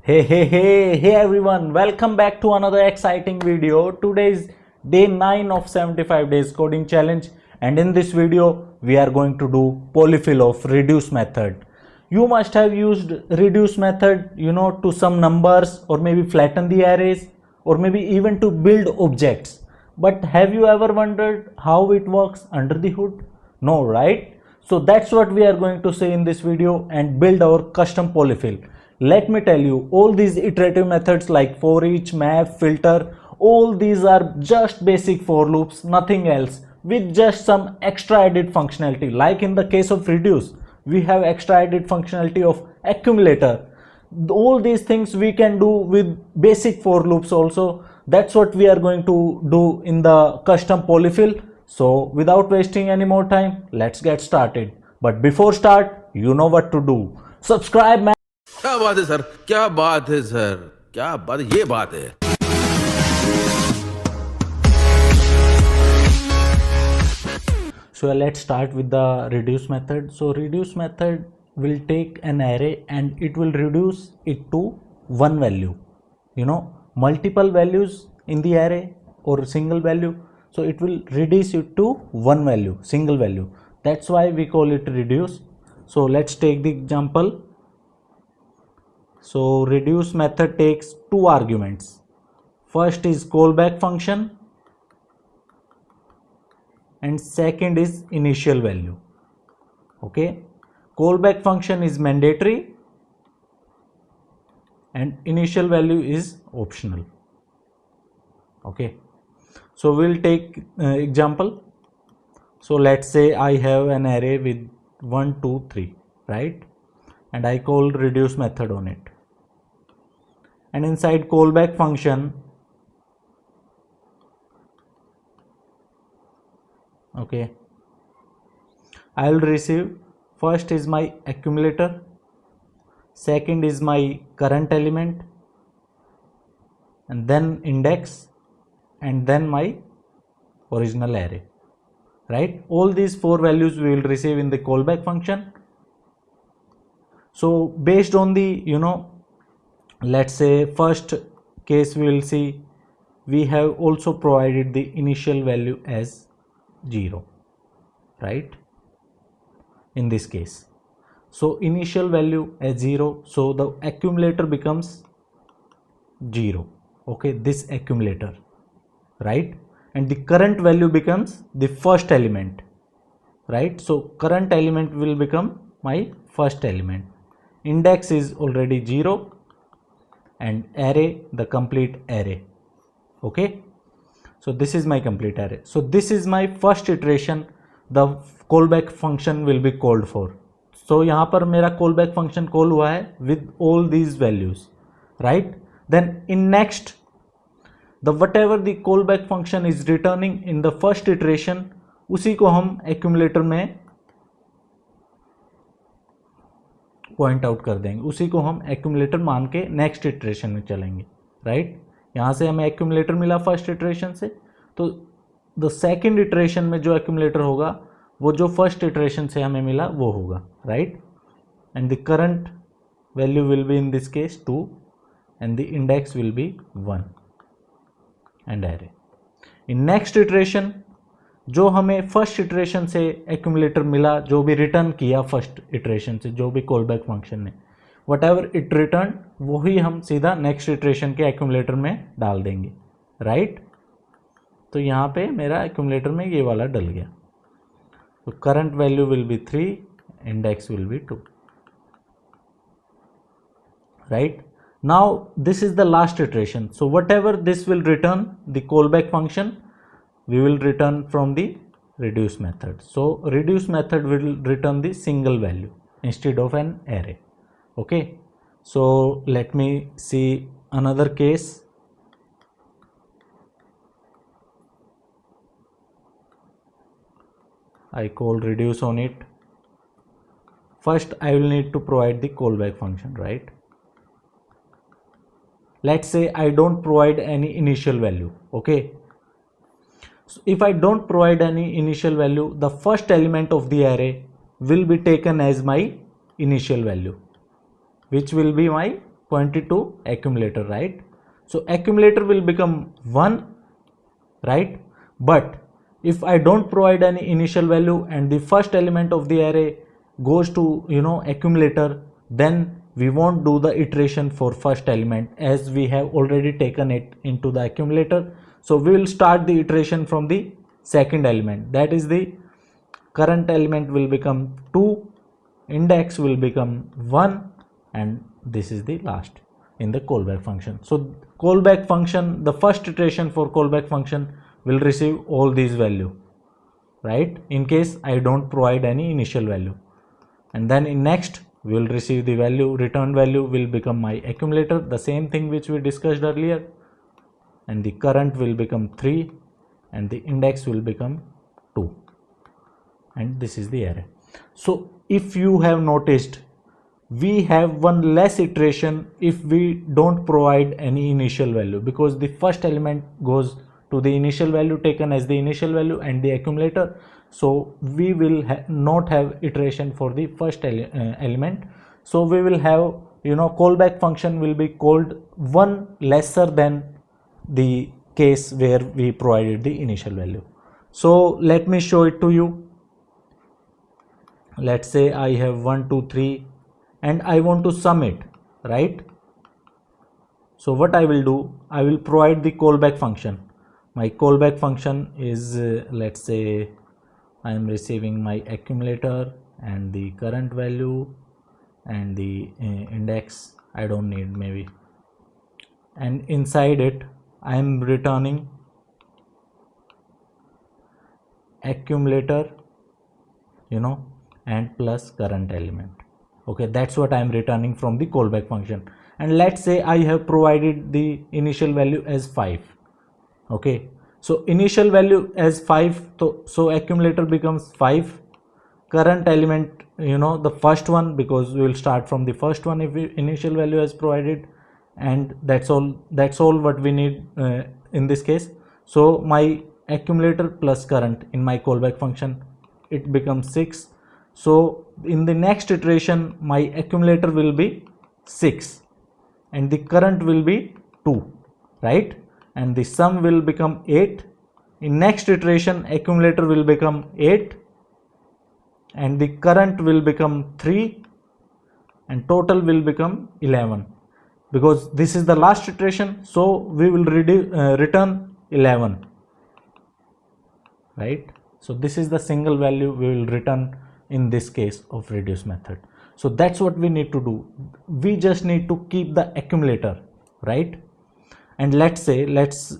Hey everyone, welcome back to another exciting video. Today is day 9 of 75 days coding challenge, and in this video we are going to do polyfill of reduce method. You must have used reduce method, to some numbers or maybe flatten the arrays or maybe even to build objects. But have you ever wondered how it works under the hood? No, right? So that's what we are going to see in this video and build our custom polyfill. Let me tell you, all these iterative methods like for each, map, filter, all these are just basic for loops, nothing else, with just some extra added functionality. Like in the case of reduce, we have extra added functionality of accumulator. All these things we can do with basic for loops also. That's what we are going to do in the custom polyfill. So without wasting any more time, let's get started. But before start, you know what to do. Subscribe, man. क्या बात है sir, क्या बात है sir, क्या बात, ये बात है. So let's start with the reduce method. So reduce method will take an array and it will reduce it to one value. Multiple values in the array or single value. So it will reduce it to one value, single value. That's why we call it reduce. So let's take the example. So reduce method takes two arguments. First is callback function and second is initial value. Okay, callback function is mandatory and initial value is optional. Okay, so we'll take example. So let's say I have an array with 1 2 3, right? And I call reduce method on it, and inside callback function, okay, I will receive first is my accumulator, second is my current element, and then index, and then my original array, right? All these four values we will receive in the callback function. So based on the let's say first case, we will see we have also provided the initial value as 0, right? In this case, so initial value as 0, so the accumulator becomes 0. Okay, this accumulator, right? And the current value becomes the first element, right? So current element will become my first element. Index is already 0 and array the complete array. Okay, so this is my complete array. So this is my first iteration the callback function will be called for. So यहाँ पर मेरा callback function call हुआ है with all these values, right? Then in next, the whatever the callback function is returning in the first iteration, उसी को हम accumulator में point out कर देंगे, उसी को हम एक्यूमुलेटर मान के नेक्स्ट इटरेशन में चलेंगे, राइट? यहाँ से हमें एक्यूमुलेटर मिला फर्स्ट इटरेशन से, तो द सेकंड इटरेशन में जो एक्यूमुलेटर होगा वो जो फर्स्ट इटरेशन से हमें मिला वो होगा, right? And the current value will be in this case 2 and the index will be 1 and array. In next iteration जो हमें फर्स्ट इटरेशन से एक्यूमुलेटर मिला, जो भी रिटर्न किया फर्स्ट इटरेशन से, जो भी कॉलबैक फंक्शन ने वट एवर इट रिटर्न, वही हम सीधा नेक्स्ट इटरेशन के एक्यूमुलेटर में डाल देंगे, राइट? तो यहाँ पे मेरा एक्यूमुलेटर में ये वाला डल गया. तो current value will be 3, index will be 2, right? Now this is the last iteration. So what ever this will return the callback function, we will return from the reduce method. So reduce method will return the single value instead of an array. Okay, so let me see another case. I call reduce on it. First I will need to provide the callback function, right? Let's say I don't provide any initial value. Okay, so if I don't provide any initial value, the first element of the array will be taken as my initial value, which will be my pointed to accumulator, right? So accumulator will become 1, right? But if I don't provide any initial value and the first element of the array goes to accumulator, then we won't do the iteration for first element as we have already taken it into the accumulator. So we will start the iteration from the second element, that is the current element will become 2, index will become 1, and this is the last in the callback function. So callback function, the first iteration for callback function will receive all these value, right, in case I don't provide any initial value. And then in next we will receive the value, return value will become my accumulator, the same thing which we discussed earlier, and the current will become 3 and the index will become 2, and this is the array. So if you have noticed, we have one less iteration if we don't provide any initial value, because the first element goes to the initial value taken as the initial value and the accumulator. So we will not have iteration for the first element. So we will have callback function will be called one lesser than the case where we provided the initial value. So let me show it to you. Let's say I have 1 2 3 and I want to sum it, right? So what I will do, I will provide the callback function. My callback function is let's say I am receiving my accumulator and the current value and the index I don't need maybe, and inside it I am returning accumulator and plus current element. Okay, that's what I am returning from the callback function. And let's say I have provided the initial value as 5. Okay, so initial value as 5, so accumulator becomes 5, current element the first one, because we will start from the first one if initial value is provided, and that's all what we need in this case. So my accumulator plus current in my callback function, it becomes 6. So in the next iteration my accumulator will be 6 and the current will be 2, right, and the sum will become 8. In next iteration accumulator will become 8 and the current will become 3 and total will become 11, because this is the last iteration, so we will return 11, right? So this is the single value we will return in this case of reduce method. So that's what we need to do. We just need to keep the accumulator, right? And let's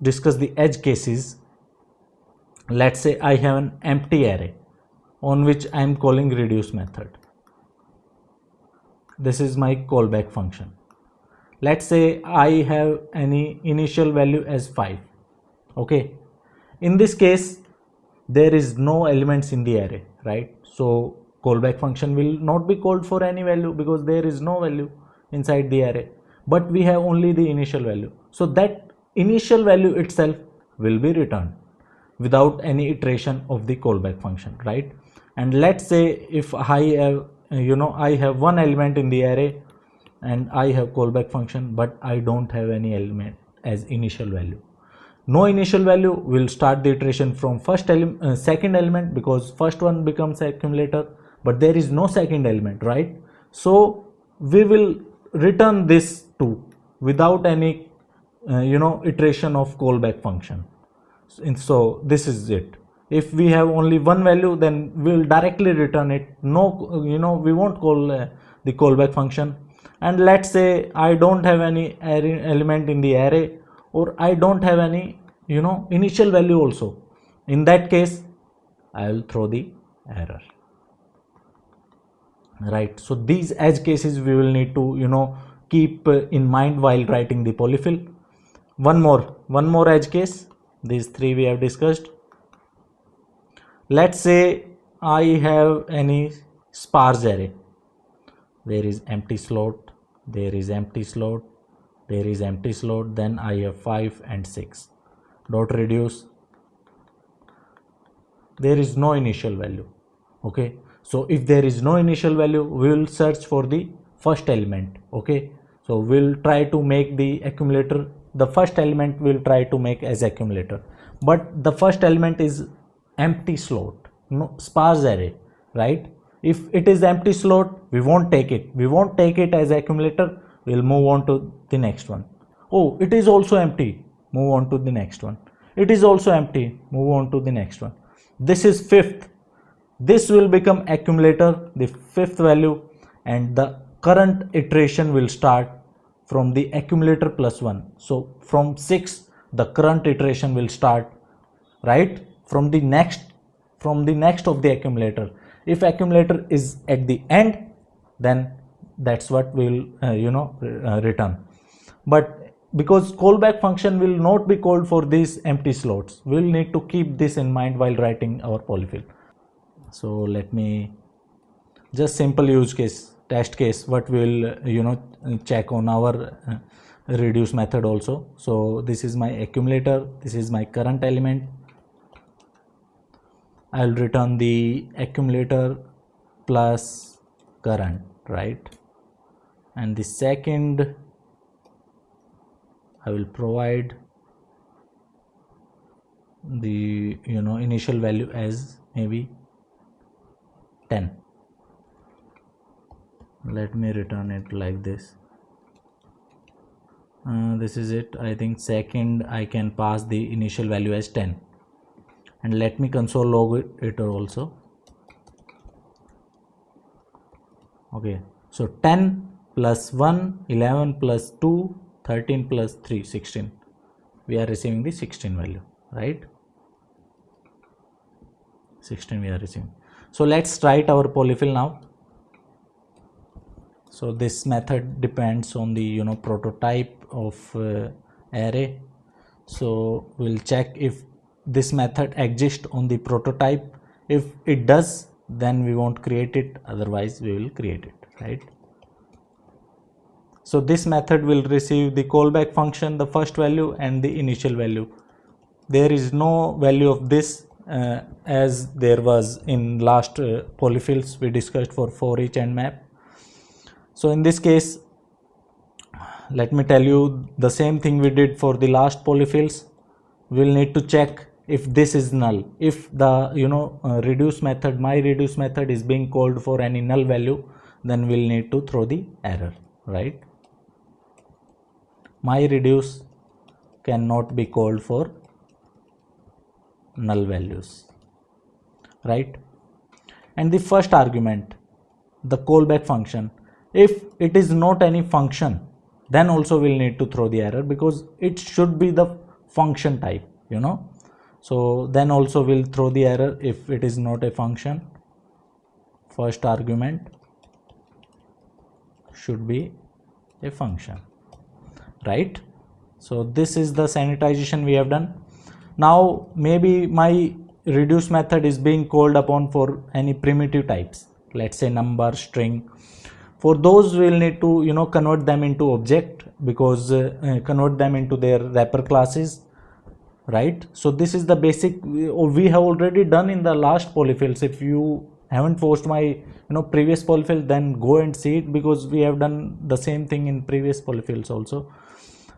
discuss the edge cases. Let's say I have an empty array on which I am calling reduce method. This is my callback function. Let's say I have any initial value as 5. Okay, in this case there is no elements in the array, right? So callback function will not be called for any value because there is no value inside the array, but we have only the initial value. So that initial value itself will be returned without any iteration of the callback function, right? And let's say if I have I have one element in the array and I have callback function, but I don't have any element as initial value. No initial value, will start the iteration from second element, because first one becomes accumulator, but there is no second element, right? So we will return this 2 without any iteration of callback function. And so this is it. If we have only one value, then we will directly return it. No, we won't call the callback function. And let's say I don't have any element in the array, or I don't have any initial value also. In that case I will throw the error, right? So these edge cases we will need to keep in mind while writing the polyfill. One more edge case. These 3 we have discussed. Let's say I have any sparse array. There is empty slot, there is empty slot, there is empty slot, then I have 5 and 6. Dot reduce, there is no initial value. Okay, so if there is no initial value, we will search for the first element. Okay, So we'll try to make the accumulator, the first element we'll try to make as accumulator, but the first element is empty slot, no sparse array, right? If it is empty slot, we won't take it as accumulator. We'll move on to the next one. Oh, it is also empty, move on to the next one. It is also empty, move on to the next one. This is fifth, this will become accumulator, the fifth value, and the current iteration will start from the accumulator plus 1. So from 6 the current iteration will start, right, from the next of the accumulator. If accumulator is at the end, then that's what we'll return. But because callback function will not be called for these empty slots, we'll need to keep this in mind while writing our polyfill. So let me just simple use case, test case, what we'll check on our reduce method also. So this is my accumulator, this is my current element. I'll return the accumulator plus current, right? And the second, I will provide the initial value as maybe 10. Let me return it like this. This is it. I think second I can pass the initial value as 10, and let me console log it also. Okay, so 10 plus 1, 11 plus 2, 13 plus 3, 16. We are receiving the 16 value, right? 16 we are receiving. So let's write our polyfill now. So this method depends on the prototype of array. So we'll check if this method exists on the prototype. If it does, then we won't create it, otherwise we will create it, right? So this method will receive the callback function, the first value, and the initial value. There is no value of this as there was in last polyfills we discussed for each and map. So in this case, let me tell you the same thing we did for the last polyfills. We'll need to check if this is null. If the reduce method, my reduce method is being called for any null value, then we'll need to throw the error, right? My reduce cannot be called for null values, right? And the first argument, the callback function, if it is not any function, then also we'll need to throw the error, because it should be the function type, so then also we'll throw the error if it is not a function. First argument should be a function, right? So this is the sanitization we have done. Now maybe my reduce method is being called upon for any primitive types, let's say number, string. For those we'll need to convert them into object, because convert them into their wrapper classes, right? So this is the basic we have already done in the last polyfills. If you haven't watched my previous polyfill, then go and see it, because we have done the same thing in previous polyfills also.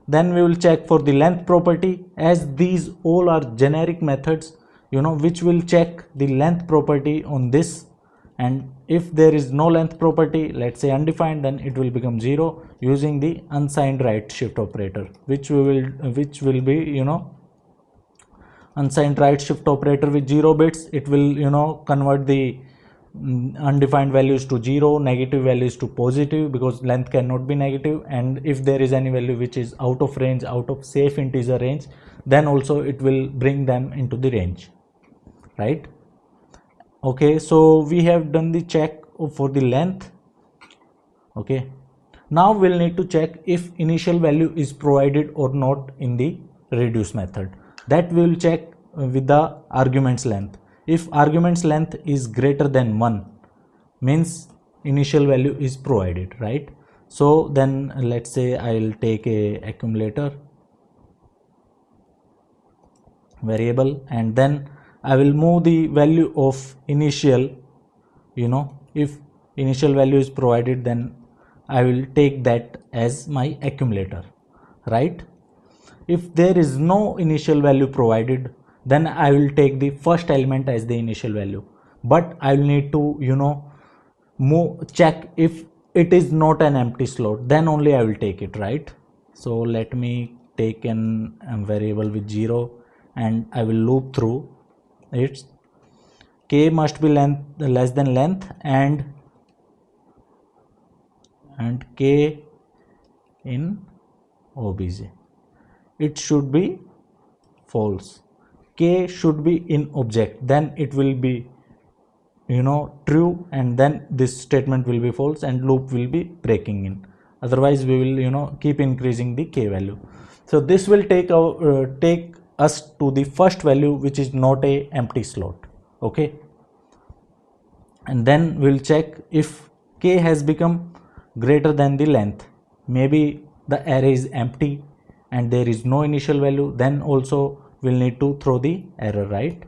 Then we will check for the length property, as these all are generic methods which will check the length property on this, and if there is no length property, let's say undefined, then it will become 0 using the unsigned right shift operator, which will be unsigned right shift operator with 0 bits. It will convert the undefined values to 0, negative values to positive, because length cannot be negative, and if there is any value which is out of range, out of safe integer range, then also it will bring them into the range, right? Okay, so we have done the check for the length. Okay, now we'll need to check if initial value is provided or not in the reduce method. That we will check with the arguments length. If arguments length is greater than 1, means initial value is provided, right? So then let's say I'll take a accumulator variable, and then I will move the value of initial, if initial value is provided, then I will take that as my accumulator, right? If there is no initial value provided, then I will take the first element as the initial value, but I will need to check if it is not an empty slot, then only I will take it, right? So let me take an variable with 0 and I will loop through it. K must be less than length and K in obj. It should be false. K should be in object, then it will be true, and then this statement will be false and loop will be breaking in. Otherwise we will keep increasing the K value. So this will take us to the first value, which is not a empty slot. Okay, and then we'll check if K has become greater than the length. Maybe the array is empty and there is no initial value, then also we'll need to throw the error, right?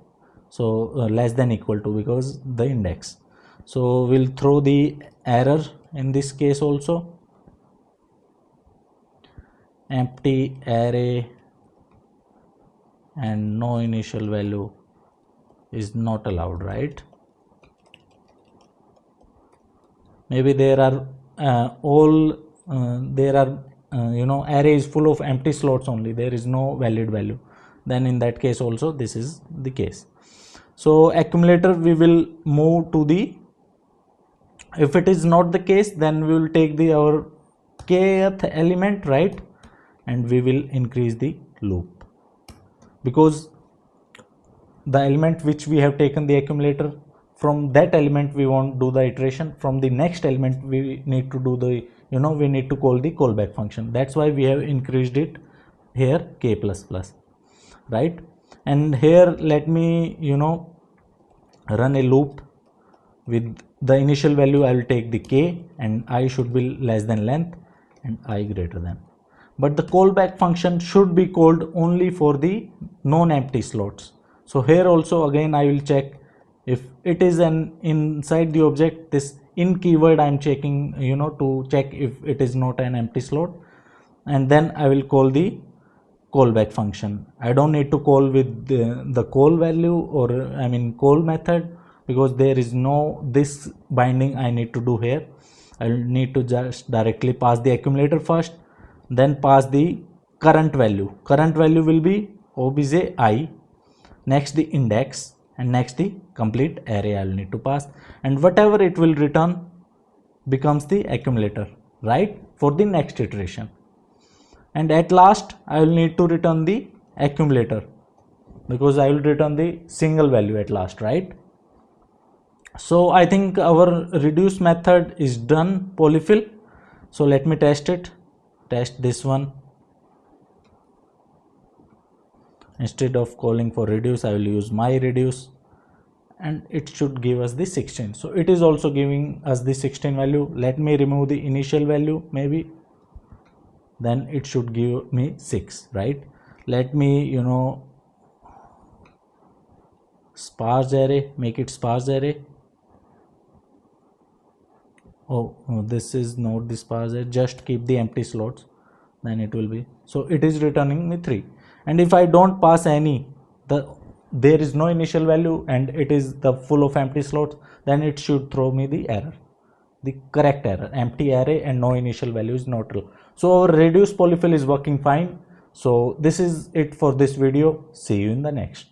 So less than equal to, because the index. So we'll throw the error in this case also. Empty array and no initial value is not allowed, right? Maybe there are array is full of empty slots only, there is no valid value, then in that case also this is the case. So accumulator we will move to the, if it is not the case, then we will take our kth element, right, and we will increase the loop, because the element which we have taken the accumulator, from that element we won't do the iteration, from the next element we need to do the we need to call the callback function. That's why we have increased it here k plus plus, right? And here let me run a loop with the initial value. I will take the k and I should be less than length and I greater than, but the callback function should be called only for the non-empty slots. So here also again I will check if it is inside the object, this in keyword I am checking to check if it is not an empty slot, and then I will call the callback function. I don't need to call with the call value, or call method, because there is no this binding I need to do here. I will need to just directly pass the accumulator first, then pass the current value. Current value will be obj I, next the index, and next the complete array I will need to pass, and whatever it will return becomes the accumulator, right, for the next iteration. And at last I will need to return the accumulator, because I will return the single value at last, right? So I think our reduce method is done, polyfill. So let me test it. Test this one. Instead of calling for reduce, I will use my reduce, and it should give us the 16. So it is also giving us the 16 value. Let me remove the initial value, maybe, then it should give me 6, right? Let me sparse array, make it sparse array. Oh, this is not the sparse array, just keep the empty slots, then it will be, so it is returning me 3. And if I don't pass any, there is no initial value and it is the full of empty slots, then it should throw me the error, the correct error, empty array and no initial value is not true. So our reduce polyfill is working fine. So this is it for this video. See you in the next.